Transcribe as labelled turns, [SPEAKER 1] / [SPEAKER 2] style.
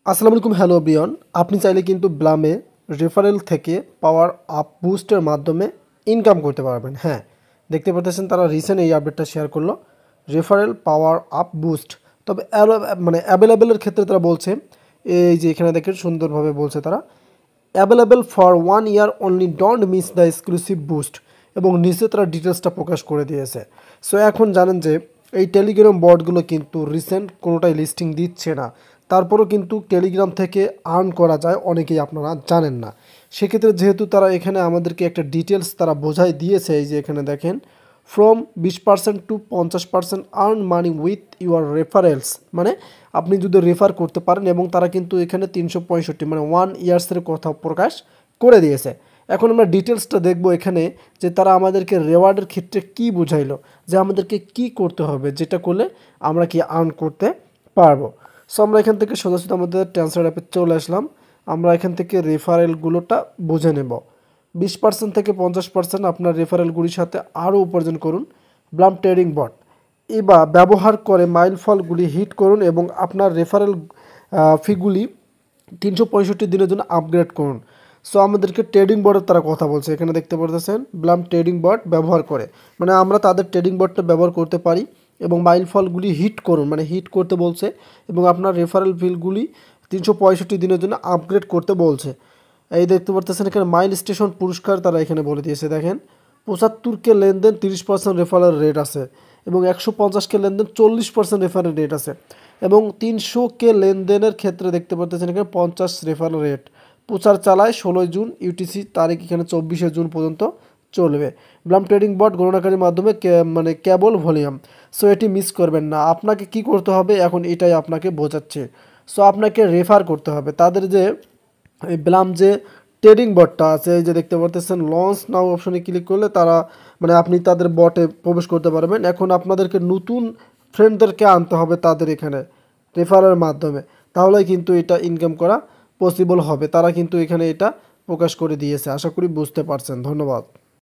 [SPEAKER 1] আসসালামু আলাইকুম, hello Brian. আপনি চাইলে কিন্তু ব্লামে রেফারেল থেকে পাওয়ার আপ বুস্টের মাধ্যমে ইনকাম করতে পারবেন। হ্যাঁ, দেখতে পাচ্ছেন তারা রিসেন্ট এই আপডেটটা শেয়ার করলো, রেফারেল পাওয়ার আপ বুস্ট। তবে অ্যাভেলেবেলের ক্ষেত্রে তারা বলছে, এই যে এখানে দেখেন সুন্দরভাবে বলছে তারা, available for 1 year only, don't miss the exclusive boost. এবং নিচে তারা ডিটেলসটা প্রকাশ করে দিয়েছে। সো এখন জানেন যে এই টেলিগ্রাম বটগুলো কিন্তু রিসেন্ট কোনোটাই লিস্টিং দিচ্ছে না, তারপরও কিন্তু টেলিগ্রাম থেকে আর্ন করা যায়, অনেকেই আপনারা জানেন না। সেক্ষেত্রে যেহেতু তারা এখানে আমাদেরকে একটা ডিটেলস তারা বোঝাই দিয়েছে, এই যে এখানে দেখেন, from 20% to 50% earn money with your referrals, মানে আপনি যদি রেফার করতে পারেন। এবং তারা কিন্তু এখানে 365 মানে 1 ইয়ার্সের কথা প্রকাশ করে দিয়েছে। এখন আমরা ডিটেলসটা দেখব এখানে, যে তারা আমাদেরকে রেওয়ার্ডের ক্ষেত্রে কি বুঝাইলো, যে আমাদেরকে কি করতে হবে, যেটা করলে আমরা কি আর্ন করতে পারবো। সো আমরা এখান থেকে সোজাসুজি আমাদের ট্রান্সফার অ্যাপে চলে আসলাম। আমরা এখান থেকে রেফারেলগুলোটা বুঝে নেব। 20% থেকে 50% আপনার রেফারেলগুলির সাথে আরও উপার্জন করুন। ব্লাম ট্রেডিং বট এবার ব্যবহার করে মাইল ফলগুলি হিট করুন এবং আপনার রেফারেল ফিগুলি 365 দিনের জন্য আপগ্রেড করুন। সো আমাদেরকে ট্রেডিং বটের তারা কথা বলছে, এখানে দেখতে পারতেছেন ব্লাম ট্রেডিং বট ব্যবহার করে, মানে আমরা তাদের ট্রেডিং বটটা ব্যবহার করতে পারি। এবং মাইল ফলগুলি হিট করুন, মানে হিট করতে বলছে। এবং আপনার রেফারেল ফিলগুলি 365 দিনের জন্য আপগ্রেড করতে বলছে। এই দেখতে পারতেছেন এখানে মাইল স্টেশন পুরস্কার তারা এখানে বলে দিয়েছে। দেখেন, 75কে লেনদেন 30% রেফারেল রেট আছে, এবং 150কে লেনদেন 40% রেফারেল রেট আছে, এবং 300কে লেনদেনের ক্ষেত্রে দেখতে পাচ্ছেন এখানে 50 রেফারেল রেট। প্রচার চালায় 16 জুন, ইউটিসি তারিখ এখানে 24 জুন পর্যন্ত চলবে। ব্লাম ট্রেডিং বট গণনাকারীর মাধ্যমে মানে কেবল ভলিউম। সো এটি মিস করবেন না। আপনাকে কি করতে হবে এখন, এটাই আপনাকে বোঝাচ্ছে। সো আপনাকে রেফার করতে হবে তাদের যে এই ব্লাম যে ট্রেডিং বটটা আছে, এই যে দেখতে পারতেছেন লঞ্চ নাও অপশনে ক্লিক করলে তারা, মানে আপনি তাদের বটে প্রবেশ করতে পারবেন। এখন আপনাদেরকে নতুন ফ্রেন্ডদেরকে আনতে হবে তাদের এখানে রেফারের মাধ্যমে, তাহলেই কিন্তু এটা ইনকাম করা পসিবল হবে। তারা কিন্তু এখানে এটা প্রকাশ করে দিয়েছে, আশা করি বুঝতে পারছেন। ধন্যবাদ।